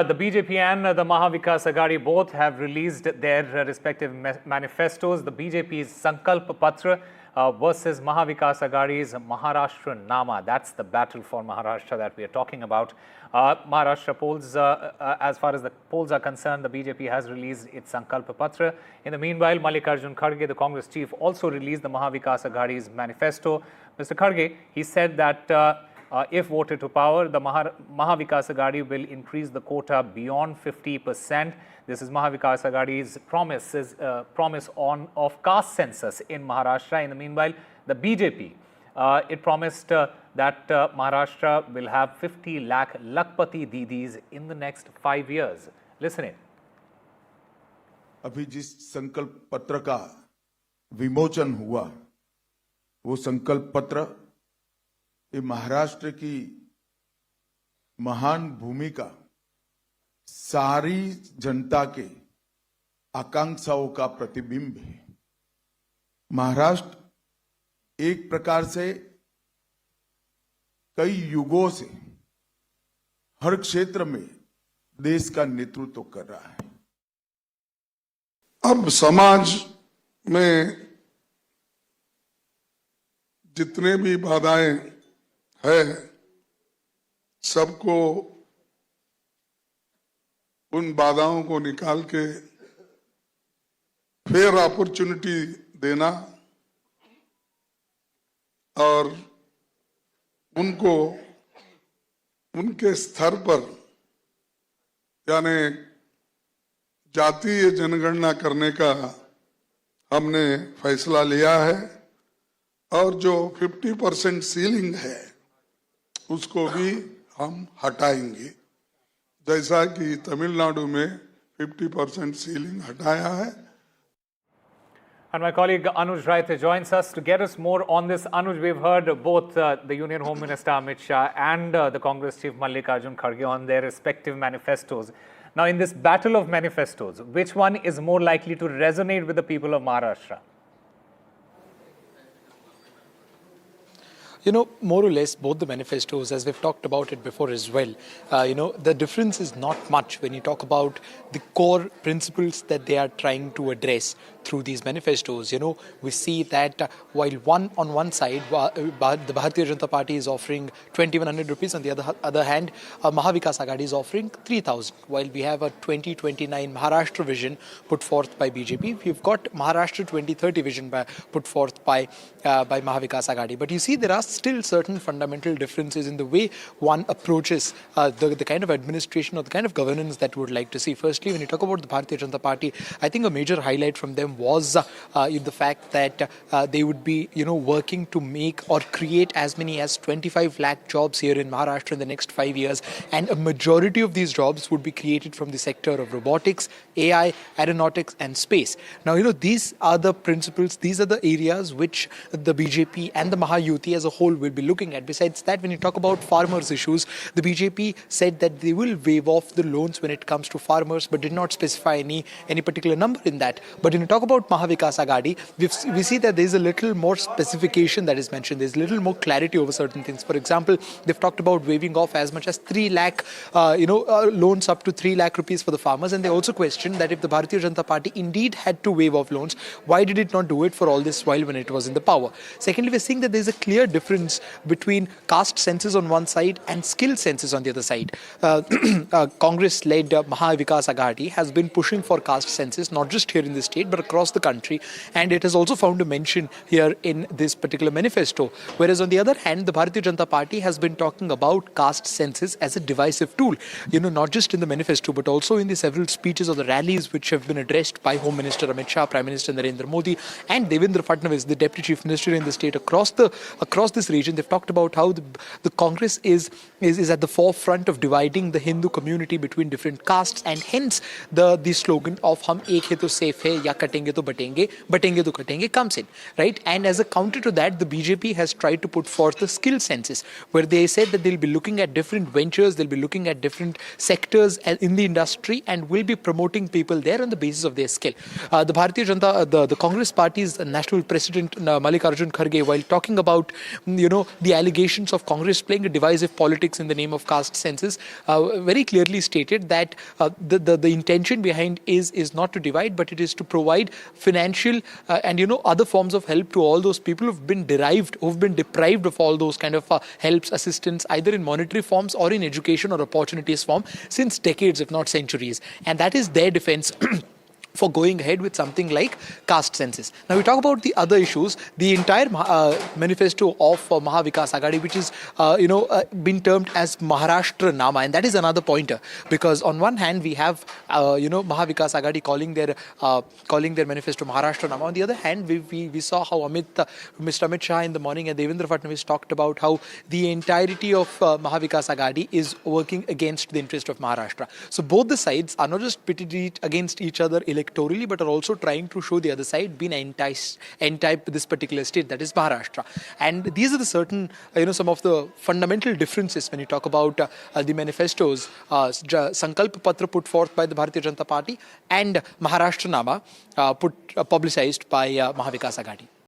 The BJP and the Mahavikas Aghadi both have released their respective manifestos. The BJP's Sankalp Patra versus Mahavikas Aghadi's Maharashtra Nama. That's the battle for Maharashtra that we are talking about. Maharashtra polls, as far as the polls are concerned, the BJP has released its Sankalp Patra. In the meanwhile, Mallikarjun Kharge, the Congress chief, also released the Mahavikas Aghadi's manifesto. Mr. Kharge, he said that if voted to power, the Mahavikas Aghadi will increase the quota beyond 50%. This is Mahavikas Aghadi's promise of caste census in Maharashtra. In the meanwhile, the BJP, it promised that Maharashtra will have 50 lakh Lakpati Didis in the next 5 years. Listen in. अभी जिस संकल्प पत्र का विमोचन हुआ, वो संकल्प पत्र ये महाराष्ट्र की महान भूमिका, सारी जनता के आकांक्षाओं का प्रतिबिंब है। महाराष्ट्र एक प्रकार से कई युगों से हर क्षेत्र में देश का नेतृत्व कर रहा है। अब समाज में जितने भी बाधाएं है, सबको उन बाधाओं को निकाल के फेयर अपॉर्चुनिटी देना और उनको उनके स्तर पर यानी जातीय जनगणना करने का हमने फैसला लिया है और जो 50% सीलिंग है उसको भी हम हटाएंगे, जैसा कि तमिलनाडु में 50% सीलिंग हटाया है। And my colleague Anuj Raithe joins us to get us more on this. Anuj, we've heard both the Union Home Minister Amit Shah and the Congress Chief Mallikarjun Kharge on their respective manifestos. Now, in this battle of manifestos, which one is more likely to resonate with the people of Maharashtra? You know, more or less, both the manifestos, as we've talked about it before as well, the difference is not much when you talk about the core principles that they are trying to address through these manifestos. You know, we see that while on one side, the Bharatiya Janata Party is offering 2,100 rupees, on the other hand, Mahavikas Aghadi is offering 3,000. While we have a 2029 Maharashtra vision put forth by BJP, we've got Maharashtra 2030 vision put forth by Mahavikas Aghadi. But you see, there are still certain fundamental differences in the way one approaches the kind of administration or the kind of governance that we would like to see. Firstly, when you talk about the Bharatiya Janata Party, I think a major highlight from them was the fact that they would be, working to make or create as many as 25 lakh jobs here in Maharashtra in the next 5 years. And a majority of these jobs would be created from the sector of robotics, AI, aeronautics and space. Now, these are the principles, these are the areas which the BJP and the Mahayuti as a whole will be looking at. Besides that, when you talk about farmers' issues, the BJP said that they will waive off the loans when it comes to farmers, but did not specify any particular number in that. But when you talk about Mahavikas Aghadi, we see that there is a little more specification that is mentioned. There's a little more clarity over certain things. For example, they've talked about waiving off as much as 3 lakh, loans up to 3 lakh rupees for the farmers. And they also questioned that if the Bharatiya Janata Party indeed had to waive off loans, why did it not do it for all this while when it was in the power? Secondly, we're seeing that there's a clear difference between caste census on one side and skill census on the other side. Congress-led Mahavikas Aghadi has been pushing for caste census, not just here in the state, but across the country. And it has also found a mention here in this particular manifesto. Whereas on the other hand, the Bharatiya Janata Party has been talking about caste census as a divisive tool. Not just in the manifesto, but also in the several speeches or the rallies which have been addressed by Home Minister Amit Shah, Prime Minister Narendra Modi, and Devendra Fadnavis, the Deputy Chief Minister in the state across this region. They've talked about how the Congress is at the forefront of dividing the Hindu community between different castes, and hence the slogan of "Hum ek hai to safe hai, ya katenge to batenge to katenge" comes in, right? And as a counter to that, the BJP has tried to put forth the skill census, where they said that they'll be looking at different ventures, they'll be looking at different sectors in the industry, and will be promoting people there on the basis of their skill. The Bharatiya Janata, the Congress Party's national president Mallikarjun Kharge, while talking about the allegations of Congress playing a divisive politics in the name of caste census, very clearly stated that the intention behind is not to divide, but it is to provide financial and other forms of help to all those people who've been deprived of all those kind of helps, assistance, either in monetary forms or in education or opportunities form since decades, if not centuries. And that is their defense for going ahead with something like caste census. Now we talk about the other issues. The entire manifesto of Maha Vikas Aghadi, which is been termed as Maharashtra Nama, and that is another pointer, because on one hand we have Maha Vikas Aghadi calling their manifesto Maharashtra Nama. On the other hand, we saw how Mr. Amit Shah in the morning and Devendra Fadnavis talked about how the entirety of Maha Vikas Aghadi is working against the interest of Maharashtra. So both the sides are not just pitted against each other electorally, but are also trying to show the other side being anti this particular state, that is Maharashtra. And these are the certain, some of the fundamental differences when you talk about the manifestos, Sankalp Patra put forth by the Bharatiya Janata Party and Maharashtra Nama publicized by Maha Vikas Aghadi.